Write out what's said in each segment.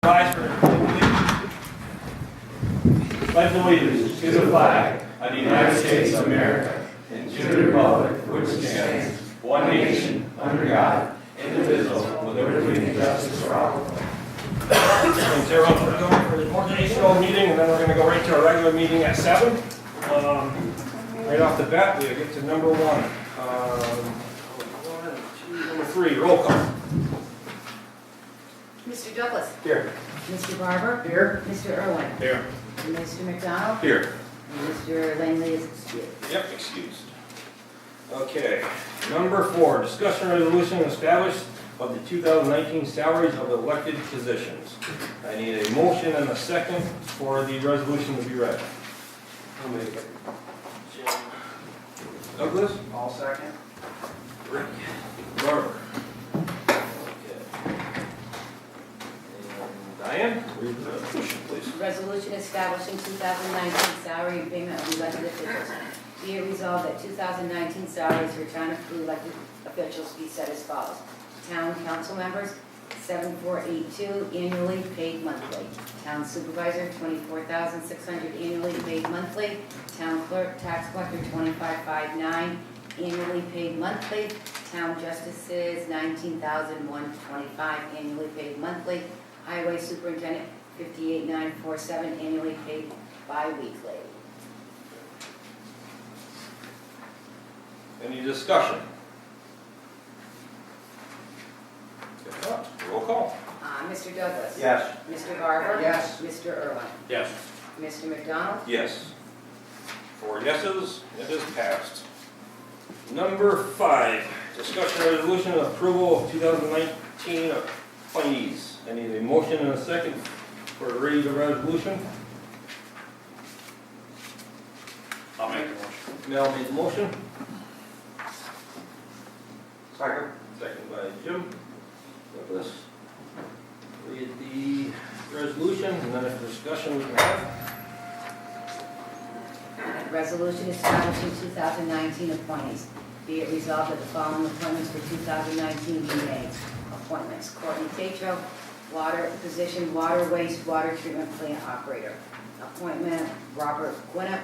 rise for pledge allegiance to the flag of the United States of America and to the republic for which it stands, one nation, under God, indivisible, with liberty and justice for all. Thanks everyone for coming for the organizational meeting, and then we're going to go right to our regular meeting at 7. Right off the bat, we get to number 1. Number 3, roll call. Mr. Douglas. Here. Mr. Barber. Here. Mr. Irwin. Here. Mr. McDonald. Here. And Mr. Langley is excused. Yep, excused. Okay, number 4, discussion resolution established of the 2019 salaries of elected positions. I need a motion and a second for the resolution to be read. I'll make it. Jim. Douglas? All second. Rick. Barber. Okay. And Diane, read the resolution, please. Resolution establishing 2019 salary and payment of elected officials. Be it resolved that 2019 salaries for town elected officials be set as follows. Town council members, 7,482 annually, paid monthly. Town supervisor, 24,600 annually, paid monthly. Town clerk, tax collector, 25,509 annually, paid monthly. Town justices, 19,125 annually, paid monthly. Highway superintendent, 58,947 annually, paid bi-weekly. Any discussion? If not, roll call. Mr. Douglas. Yes. Mr. Barber. Yes. Mr. Irwin. Yes. Mr. McDonald. Yes. 4 yeses, it is passed. Number 5, discussion resolution of approval of 2019 appointees. I need a motion and a second for reading the resolution. I'll make the motion. Mel made the motion, Second. second by Jim. Douglas. Read the resolution, and then if discussion we can have. Resolution establishing 2019 appointees. Be it resolved that the following appointments for 2019 be made. Appointments: Courtney Tatro, water position, water wastewater treatment plant operator. Appointment: Robert Gwinnett,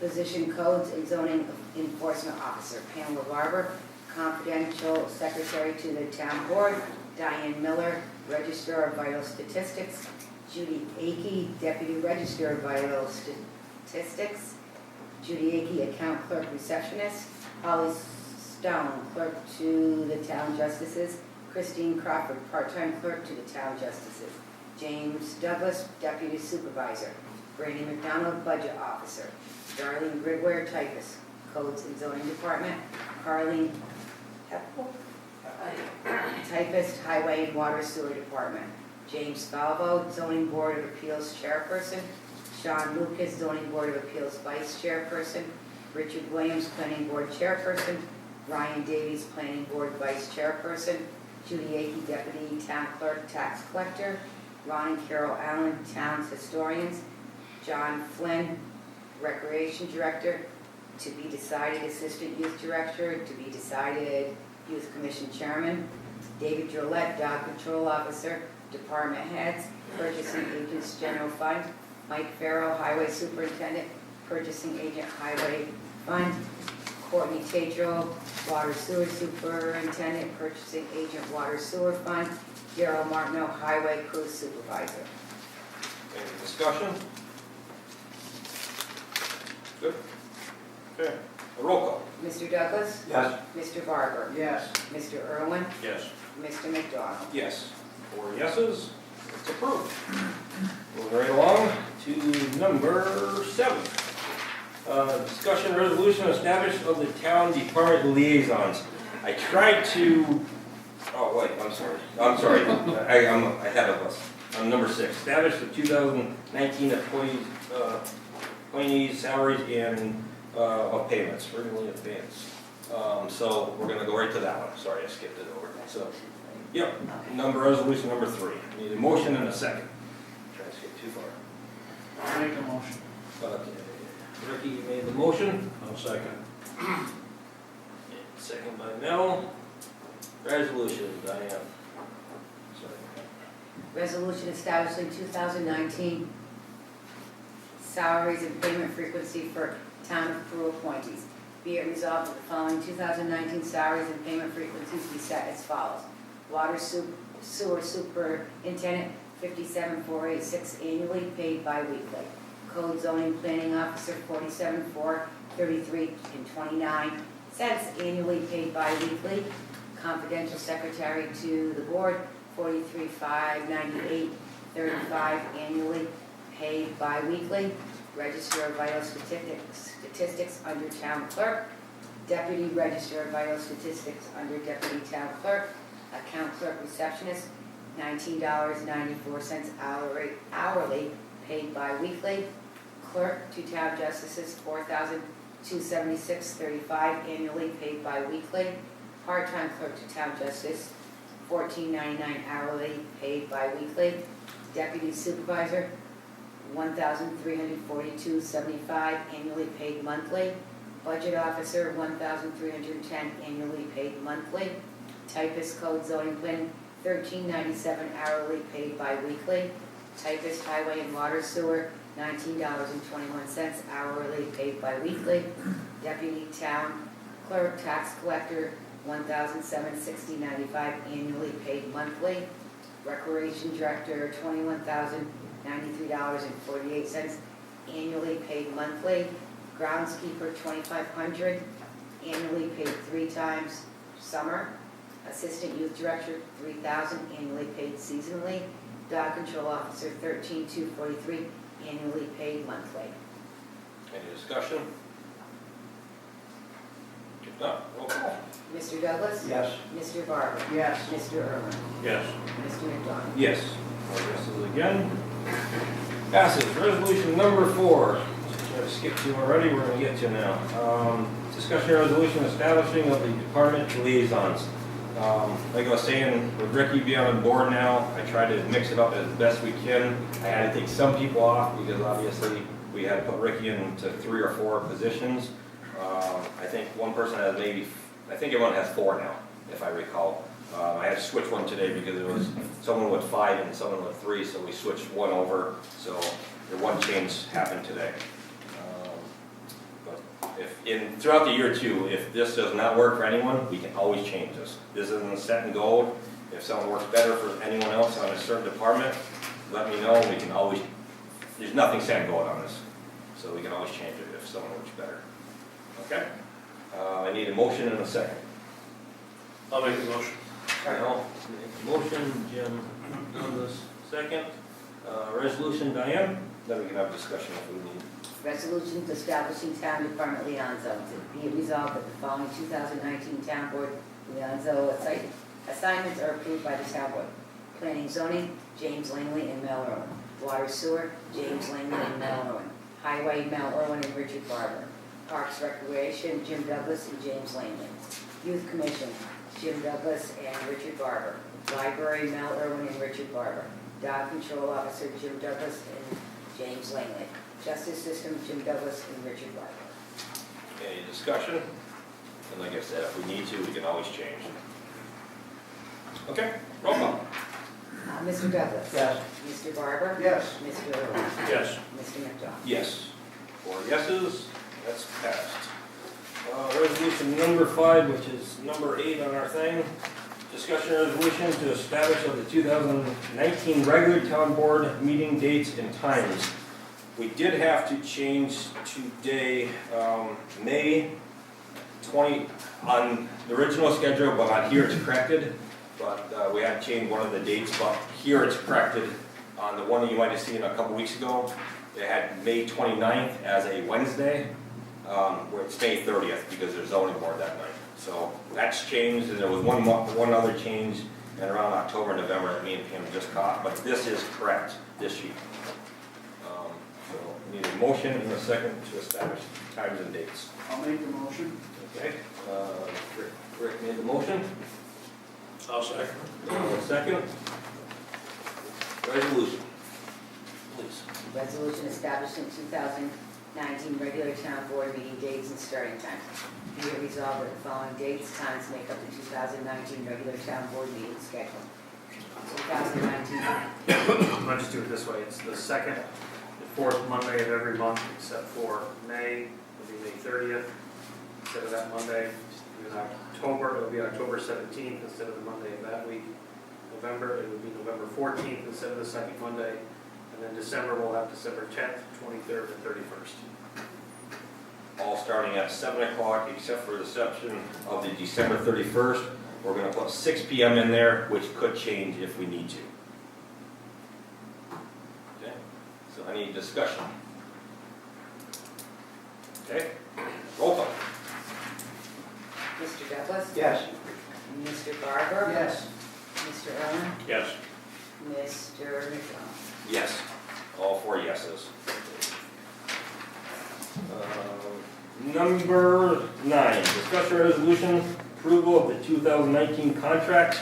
position, codes and zoning enforcement officer. Pamela Barber, confidential secretary to the town board. Diane Miller, registrar of vital statistics. Judy Akey, deputy registrar of vital statistics. Judy Akey, account clerk receptionist. Holly Stone, clerk to the town justices. Christine Crawford, part-time clerk to the town justices. James Douglas, deputy supervisor. Brady McDonald, budget officer. Darlene Gridware, typist, codes and zoning department. Carlene Heppel, typist, highway and water sewer department. James Falvo, zoning board of appeals chairperson. Sean Lucas, zoning board of appeals vice chairperson. Richard Williams, planning board chairperson. Ryan Davies, planning board vice chairperson. Judy Akey, deputy town clerk, tax collector. Ron and Carol Allen, town's historians. John Flynn, recreation director. To be decided, assistant youth director. To be decided, youth commission chairman. David Drollet, dog control officer. Department heads, purchasing agents general fund. Mike Farrell, highway superintendent, purchasing agent highway fund. Courtney Tatro, water sewer superintendent, purchasing agent water sewer fund. Darrell Martineau, highway crew supervisor. Any discussion? Good. Okay, a roll call. Mr. Douglas. Yes. Mr. Barber. Yes. Mr. Irwin. Yes. Mr. McDonald. Yes. 4 yeses, it's approved. Moving right along to number 7. Discussion resolution established of the town department liaisons. I tried to, oh wait, I'm sorry, I'm ahead of us. On number 6, establish the 2019 appointees salaries and of payments, regularly advanced. So we're gonna go right to that one. Sorry, I skipped it over. So, yep, resolution number 3. Need a motion and a second. Trying to skip too far. I'll make the motion. Ricky made the motion. I'll second. Second by Mel. Resolution, Diane. Sorry. Resolution establishing 2019 salaries and payment frequency for Town of Peru appointees. Be it resolved that the following 2019 salaries and payment frequencies be set as follows. Water sewer superintendent, 57,486 annually, paid bi-weekly. Code zoning planning officer, 47,433.29 annually, paid bi-weekly. Confidential secretary to the board, 43,598.35 annually, paid bi-weekly. Register of Vital Statistics under Town Clerk. Deputy Register of Vital Statistics under Deputy Town Clerk. Account Clerk Receptionist, $19.94 hourly, paid bi-weekly. Clerk to Town Justices, $4,276.35 annually, paid bi-weekly. Part-time Clerk to Town Justice, $14.99 hourly, paid bi-weekly. Deputy Supervisor, $1,342.75 annually, paid monthly. Budget Officer, $1,310 annually, paid monthly. Typist Code Zoning Planning, $13.97 hourly, paid bi-weekly. Typist Highway and Water Sewer, $19.21 hourly, paid bi-weekly. Deputy Town Clerk Tax Collector, $1,760.95 annually, paid monthly. Recreation Director, $21,093.48 annually, paid monthly. Groundskeeper, $2,500 annually, paid 3 times summer. Assistant Youth Director, $3,000 annually, paid seasonally. Dog Control Officer, $13,243 annually, paid monthly. Any discussion? If not, roll call. Mr. Douglas? Yes. Mr. Barber? Yes. Mr. Irwin? Yes. Mr. McDonald? Yes. Four yeses again. Passes. Resolution number 4. Try to skip to already. We're going to get to now. Discussion resolution establishing of the department liaisons. Like I was saying, with Ricky being on board now, I try to mix it up as best we can. I had to take some people off because obviously we had to put Ricky into 3 or 4 positions. I think one person has I think everyone has 4 now, if I recall. I had to switch one today because it was someone with 5 and someone with 3, so we switched one over. So the one change happened today. But throughout the year too, if this does not work for anyone, we can always change this. This isn't set in gold. If someone works better for anyone else on a certain department, let me know. We can always, there's nothing set in gold on this. So we can always change it if someone works better. Okay? I need a motion and a second. I'll make the motion. Al, motion, Jim Douglas, second. Resolution, Diane, then we can have discussion if we need. Resolution establishing town department liaisons. Be it resolved that the following 2019 town board liaison assignments are approved by the town board. Planning zoning, James Langley and Mel Irwin. Water sewer, James Langley and Mel Irwin. Highway, Mel Irwin and Richard Barber. Parks Recreation, Jim Douglas and James Langley. Youth Commission, Jim Douglas and Richard Barber. Library, Mel Irwin and Richard Barber. Dog Control Officer, Jim Douglas and James Langley. Justice System, Jim Douglas and Richard Barber. Any discussion? And like I said, if we need to, we can always change. Okay, roll call. Mr. Douglas? Yes. Mr. Barber? Yes. Mr. Irwin? Yes. Mr. McDonald? Yes. 4 yeses, that's passed. Resolution number 5, which is number 8 on our thing. Discussion resolution to establish of the 2019 regular town board meeting dates and times. We did have to change today, May 20, on the original schedule, but on here it's corrected. But we had to change one of the dates, but here it's corrected. On the one that you might have seen a couple weeks ago, they had May 29th as a Wednesday, where it's May 30th because there's zoning board that night. So that's changed, and there was one other change, and around October, November that me and Pam just caught, but this is correct, this sheet. So we need a motion and a second to establish times and dates. I'll make the motion. Okay, Rick made the motion. I'll second. Second. Resolution, please. Resolution establishing 2019 regular town board meeting dates and starting times. Be it resolved that the following dates, times make up the 2019 regular town board meeting schedule. 2019. I'll just do it this way, it's the second, the fourth Monday of every month, except for May, it'll be May 30th, instead of that Monday. In October, it'll be October 17th instead of the Monday of that week. November, it would be November 14th instead of the second Monday. And then December, we'll have December 10th, 23rd, and 31st. All starting at 7 o'clock, except for the exception of the December 31st. We're going to put 6 p.m. in there, which could change if we need to. Okay, so any discussion? Okay, roll call. Mr. Douglas? Yes. Mr. Barber? Yes. Mr. Owen? Yes. Mr. McDonald? Yes, all 4 yeses. Number 9, discussion resolution, approval of the 2019 contract.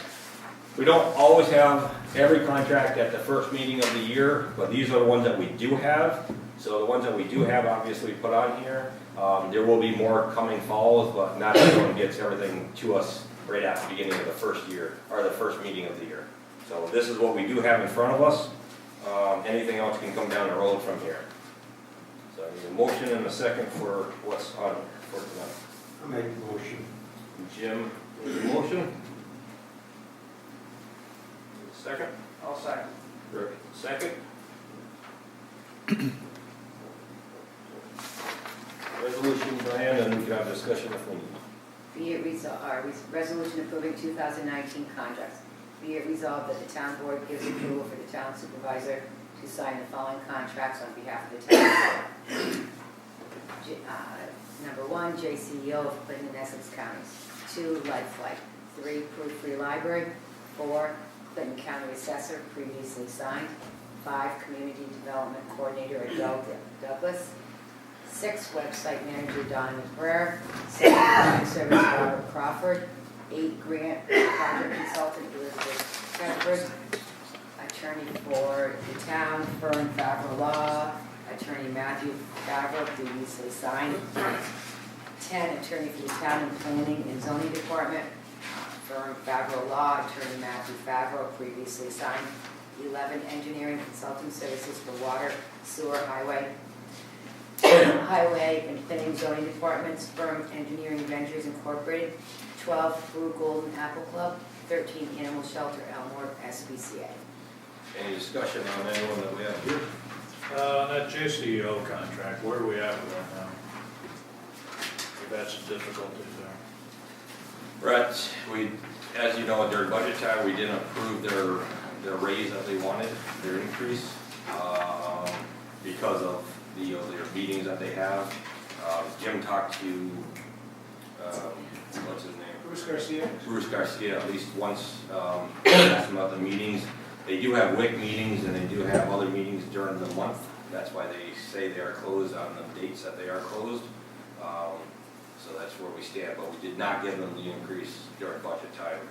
We don't always have every contract at the first meeting of the year, but these are the ones that we do have. So the ones that we do have, obviously, put on here. There will be more coming falls, but not everyone gets everything to us right at the beginning of the first year, or the first meeting of the year. So this is what we do have in front of us. Anything else can come down the road from here. So I need a motion and a second for what's on for tonight. I'll make the motion. Jim, with the motion. Second? I'll second. Rick, second. Resolution, Brian, and we can have discussion if we need. Be it resolution approving 2019 contracts. Be it resolved that the town board gives approval for the town supervisor to sign the following contracts on behalf of the town. Number 1, JCEO of Clinton and Essex counties. 2, Lifeline. 3, Proof-Free Library. 4, Clinton County Assessor, previously signed. 5, Community Development Coordinator at Douglas. 6, Website Manager Donna McBrayer. 7, Client Service Robert Crawford. 8, Grant Project Consultant Elizabeth Shepard. Attorney for the town, firm Favreau Law. Attorney Matthew Favreau, previously signed. 10, Attorney for the town and planning and zoning department, firm Favreau Law. Attorney Matthew Favreau, previously signed. 11, Engineering Consulting Services for water, sewer, highway, and planning zoning departments, firm Engineering Ventures Incorporated. 12, Brew Golden Apple Club. 13, Animal Shelter Elmore, SPCA. Any discussion on anyone that we have here? On that JCEO contract, where are we at with that now? We've had some difficulties there. Brett, as you know, during budget time, we didn't approve their raise that they wanted, their increase, because of their meetings that they have. Jim talked to, what's his name? Bruce Garcia, at least once, asked him about the meetings. They do have WIC meetings and they do have other meetings during the month. That's why they say they are closed on the dates that they are closed. So that's where we stand, but we did not give them the increase during budget time.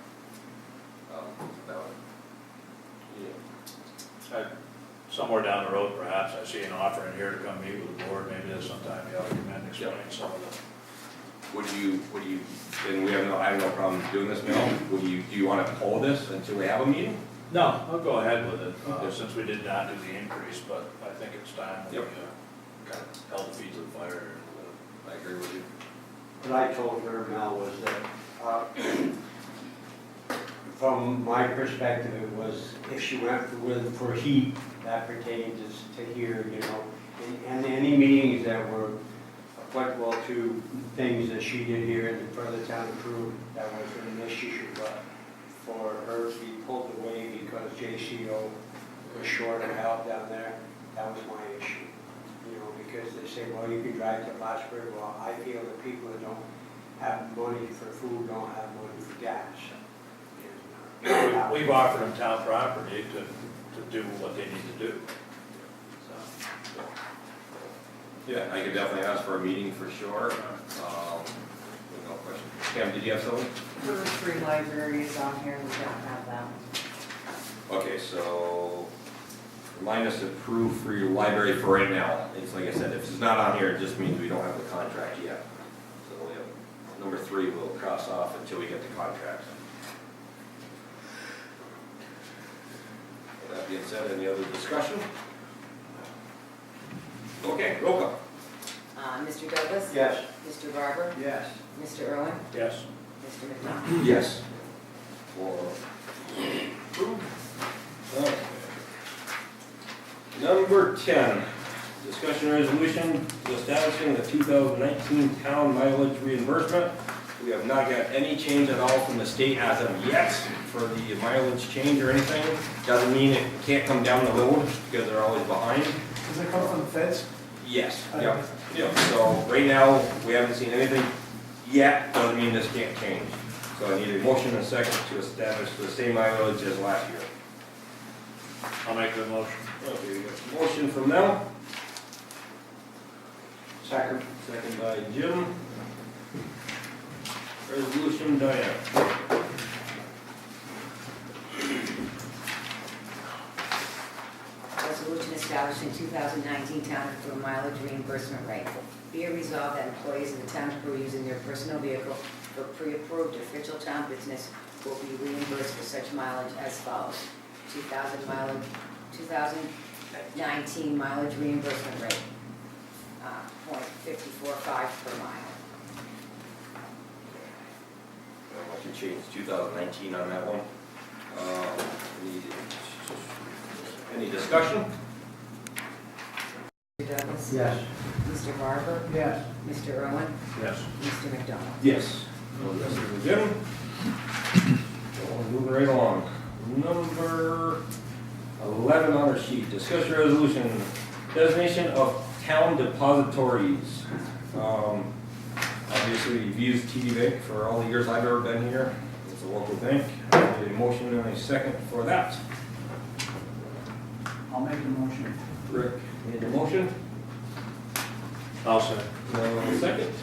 Somewhere down the road, perhaps, I see an offer in here to come meet with the board, maybe that's sometime you ought to come in and explain some of the. Would you, and I have no problem doing this, Mel, do you want to hold this until we have a meeting? No, I'll go ahead with it, since we did not do the increase, but I think it's time we Yep. kind of held the feet to the fire. I agree with you. What I told her, Mel, was that, from my perspective, it was if she went for heat, that pertains to here, you know, and any meetings that were applicable to things that she did here in front of the town crew, that wasn't an issue, but for her to be pulled away because JCO was short of help down there, that was my issue. You know, because they say, well, you can drive to Plattsburgh. Well, I feel that people that don't have money for food don't have money for gas. We've offered them town property to do what they need to do. So, Yeah, I could definitely ask for a meeting for sure. No question. Cam, did you have something? There were 3 libraries on here, we don't have them. Okay, so remind us to approve for your library for right now. It's like I said, if it's not on here, it just means we don't have the contract yet. So we have number 3 we'll cross off until we get the contract. That being said, any other discussion? Okay, roll call. Mr. Douglas? Yes. Mr. Barber? Yes. Mr. Irwin? Yes. Mr. McDonald? Yes. Okay. Number 10, discussion resolution establishing the 2019 town mileage reimbursement. We have not got any change at all from the state as of yet for the mileage change or anything. Doesn't mean it can't come down the road because they're always behind. Does it come from the feds? Yes, yep, yep. So right now, we haven't seen anything yet, doesn't mean this can't change. So I need a motion and a second to establish the same mileage as last year. I'll make the motion. Okay, we got a motion from Mel, Second. second by Jim. Resolution, Diane. Resolution establishing 2019 town of Peru mileage reimbursement rate. Be it resolved that employees of the town of Peru using their personal vehicle for pre-approved official town business will be reimbursed for such mileage as follows. 2019 mileage reimbursement rate, .545 per mile. I'll let you change 2019 on that one. Any discussion? Mr. Douglas? Yes. Mr. Barber? Yes. Mr. Irwin? Yes. Mr. McDonald? Yes. So this is Jim. Moving right along. Number 11 on our sheet, discussion resolution, designation of town depositories. Obviously, we've used TD Bank for all the years I've ever been here. It's a local bank. I need a motion and a second for that. I'll make the motion. Rick made a motion. I'll say. Second.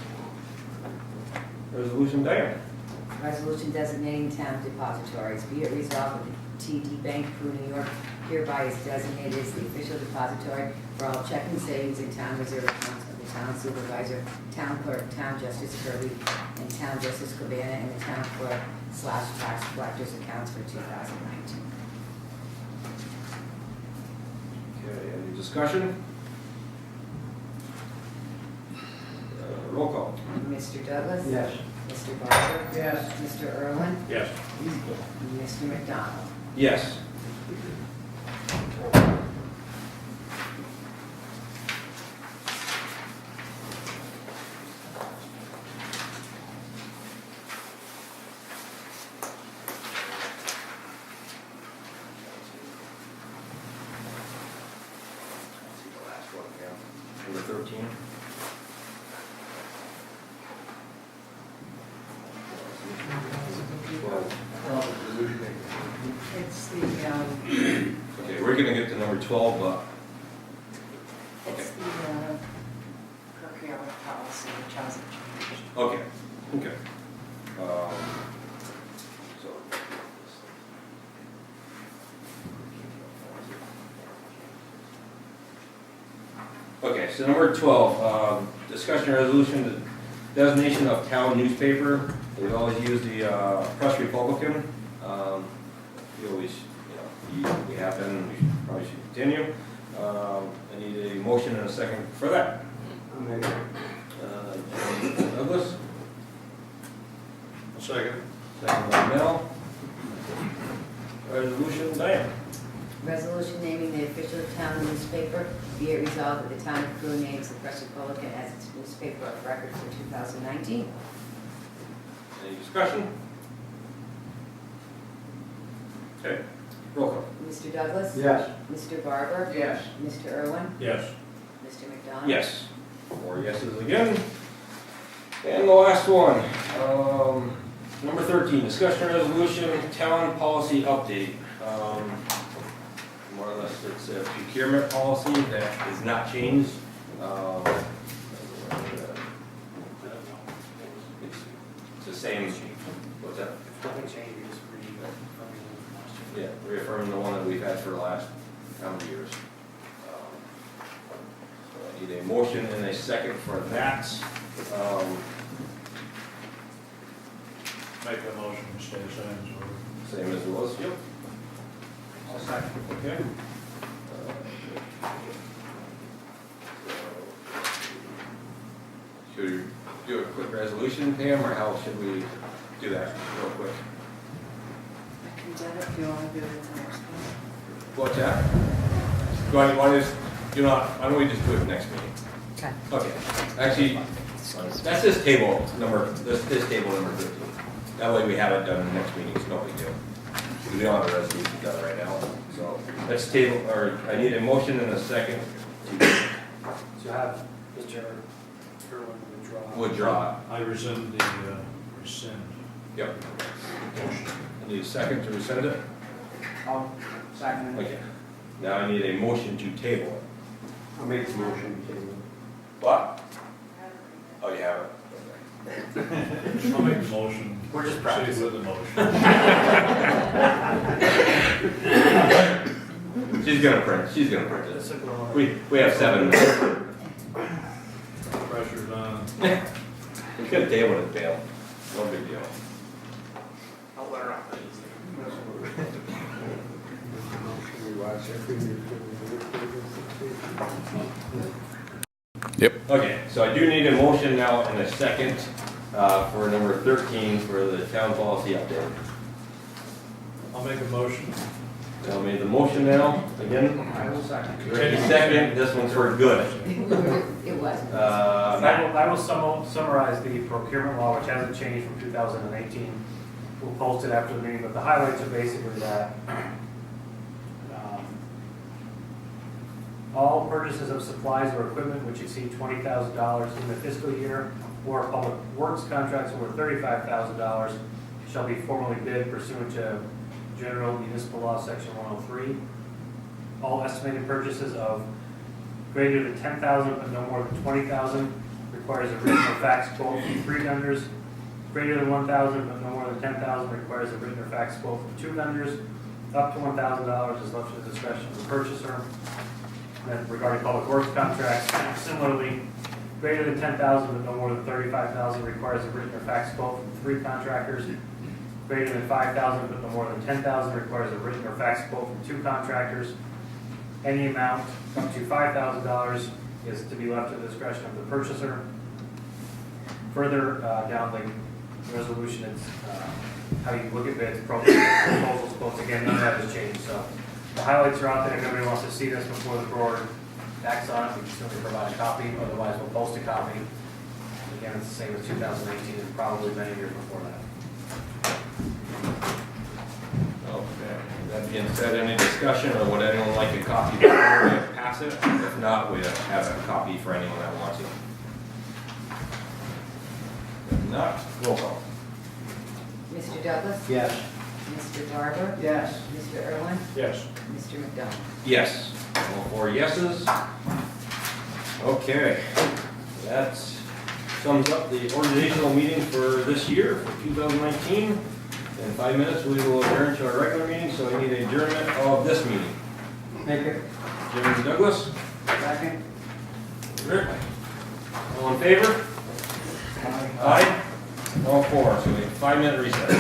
Resolution, Diane. Resolution designating town depositories. Be it resolved that the TD Bank, Peru, New York hereby is designated as the official depository for all checking, savings, and town reserve accounts of the town supervisor, town clerk, town justice Kirby, and town justice Cabana, and the town clerk / tax collector's accounts for 2019. Okay, any discussion? Roll call. Mr. Douglas? Yes. Mr. Barber? Yes. Mr. Irwin? Yes. And Mr. McDonald? Yes. See the last one, yeah. Number 13. It's the, Okay, we're gonna get to number 12, but, okay, it's the procurement policy, which hasn't changed. okay, okay. So. Okay, so number 12, discussion resolution, the designation of town newspaper. We always use the Press Republican. We always, we have been, we probably should continue. I need a motion and a second for that. I'll make it. Douglas, I'll second. second by Mel. Resolution, Diane. Resolution naming the official town newspaper. Be it resolved that the town of Peru names the Press Republican as its newspaper of record for 2019. Any discussion? Okay, roll call. Mr. Douglas? Yes. Mr. Barber? Yes. Mr. Irwin? Yes. Mr. McDonald? Yes. 4 yeses again. And the last one, number 13, discussion resolution, town policy update. More or less, it's a procurement policy that is not changed. It's the same, what's that? Nothing changes, Yeah, reaffirming the one that we've had for the last how many years. So I need a motion and a second for that. Make the motion to stay the same. Same as it was, yep. I'll second. Okay. Should we do a quick resolution, Pam, or how should we do that real quick? I can get it if you want to do it at the next one. What's that? Why don't we just do it next meeting? Okay. Okay, actually, that's this table number, this table number 13. That way we have it done in the next meeting, it's no big deal. We don't have a resolution done right now, so let's table, or I need a motion and a second So have Mr. Irwin withdraw. to withdraw. I rescind the, rescind Yep. motion. I need a second to rescind it. I'll second it. Okay. Now I need a motion to table it. I'll make the motion to table. What? Oh, you have it? I'll make the motion. We're just Proceed practicing. with the motion. She's gonna print it. That's a good one. We have 7 minutes. Pressure's on. We could table it, Dale. No big deal. I'll let her off that easy. Okay, so I do need a motion now and a second for number 13 for the town policy update. I'll make a motion. Dale made the motion now, again. I will second. Ricky second, this one's for good. It was. Matt. I will summarize the procurement law, which hasn't changed from 2018. We'll post it after the meeting, but the highlights are basically that all purchases of supplies or equipment which exceed $20,000 in the fiscal year or public works contracts over $35,000 shall be formally bid pursuant to General Municipal Law, Section 103. All estimated purchases of greater than 10,000 but no more than 20,000 requires a written or fax quote from 3 vendors. Greater than 1,000 but no more than 10,000 requires a written or fax quote from 2 vendors. Up to $1,000 is left to the discretion of the purchaser. And then regarding public works contracts, similarly, greater than 10,000 but no more than 35,000 requires a written or fax quote from 3 contractors. Greater than 5,000 but no more than 10,000 requires a written or fax quote from 2 contractors. Any amount up to $5,000 is to be left to the discretion of the purchaser. Further down the resolution, it's how you look at bids, proposals, quotes. Again, none of that has changed. So the highlights are out there. If everybody wants to see this before the board acts on it, we can certainly provide a copy. Otherwise, we'll post a copy. Again, it's the same as 2018 and probably many years before that. Okay, that being said, any discussion or would anyone like a copy before we pass it? If not, we have a copy for anyone that wants it. If not, roll call. Mr. Douglas? Yes. Mr. Barber? Yes. Mr. Irwin? Yes. Mr. McDonald? Yes. All 4 yeses. Okay, that sums up the organizational meeting for this year, for 2019. In 5 minutes, we will adjourn to our regular meeting, so I need an adjournment of this meeting. Make it. Jim Douglas, Second. Rick, all in favor? Aye. All 4, so we have 5-minute recess.